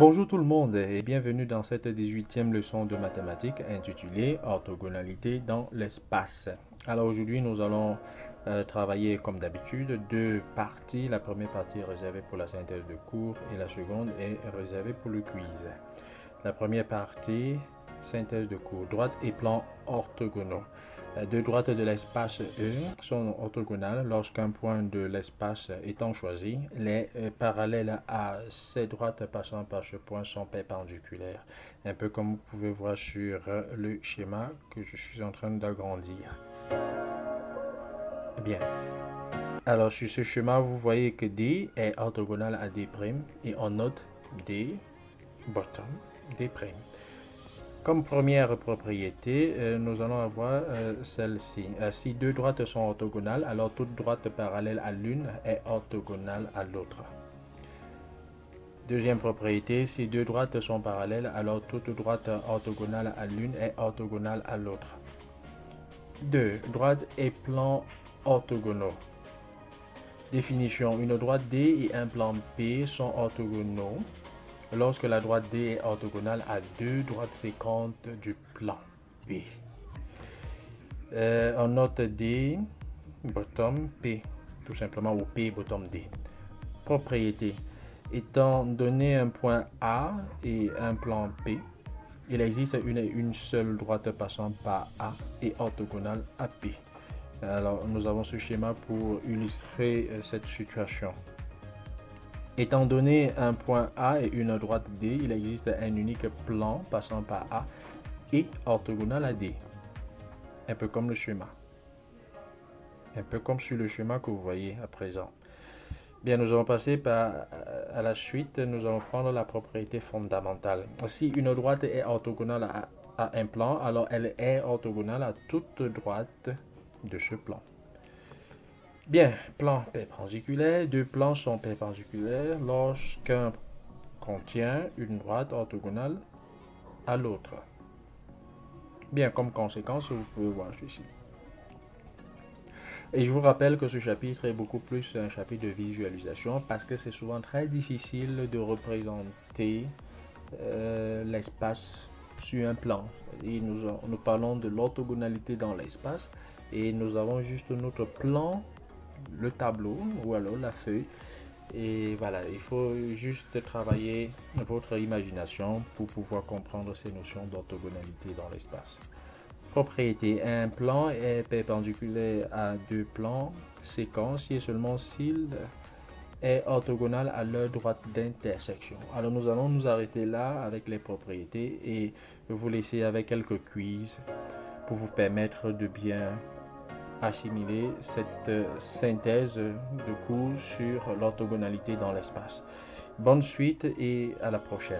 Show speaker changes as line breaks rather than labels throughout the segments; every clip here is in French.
Bonjour tout le monde et bienvenue dans cette 18e leçon de mathématiques intitulée Orthogonalité dans l'espace. Alors aujourd'hui nous allons travailler comme d'habitude deux parties. La première partie est réservée pour la synthèse de cours et la seconde est réservée pour le quiz. La première partie, synthèse de cours, droite et plan orthogonaux. Deux droites de l'espace E sont orthogonales lorsqu'un point de l'espace étant choisi, les parallèles à ces droites passant par ce point sont perpendiculaires, un peu comme vous pouvez voir sur le schéma que je suis en train d'agrandir. Bien. Alors sur ce schéma, vous voyez que D est orthogonal à D' et on note D, bottom, D'. Comme première propriété, nous allons avoir celle-ci. Si deux droites sont orthogonales, alors toute droite parallèle à l'une est orthogonale à l'autre. Deuxième propriété, si deux droites sont parallèles, alors toute droite orthogonale à l'une est orthogonale à l'autre. 2. Droite et plan orthogonaux. Définition. Une droite D et un plan P sont orthogonaux lorsque la droite D est orthogonale à deux droites séquentes du plan P. On note D, bottom P, tout simplement, ou P, bottom D. Propriété. Étant donné un point A et un plan P, il existe une seule droite passant par A et orthogonale à P. Alors, nous avons ce schéma pour illustrer cette situation. Étant donné un point A et une droite D, il existe un unique plan passant par A et orthogonal à D. Un peu comme le schéma. Un peu comme sur le schéma que vous voyez à présent. Bien, nous allons passer à la suite. Nous allons prendre la propriété fondamentale. Si une droite est orthogonale à un plan, alors elle est orthogonale à toute droite de ce plan. Bien, plan perpendiculaire. Deux plans sont perpendiculaires lorsqu'un contient une droite orthogonale à l'autre. Bien, comme conséquence, vous pouvez voir ceci. Et je vous rappelle que ce chapitre est beaucoup plus un chapitre de visualisation parce que c'est souvent très difficile de représenter l'espace sur un plan. Et nous parlons de l'orthogonalité dans l'espace et nous avons juste notre plan, le tableau ou alors la feuille, et voilà, il faut juste travailler votre imagination pour pouvoir comprendre ces notions d'orthogonalité dans l'espace. Propriété. Un plan est perpendiculaire à deux plans séquences si et seulement s'il est orthogonal à leur droite d'intersection. Alors nous allons nous arrêter là avec les propriétés et vous laisser avec quelques quiz pour vous permettre de bien assimiler cette synthèse de cours sur l'orthogonalité dans l'espace. Bonne suite et à la prochaine.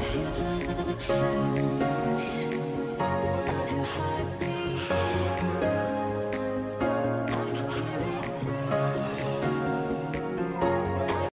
I hear the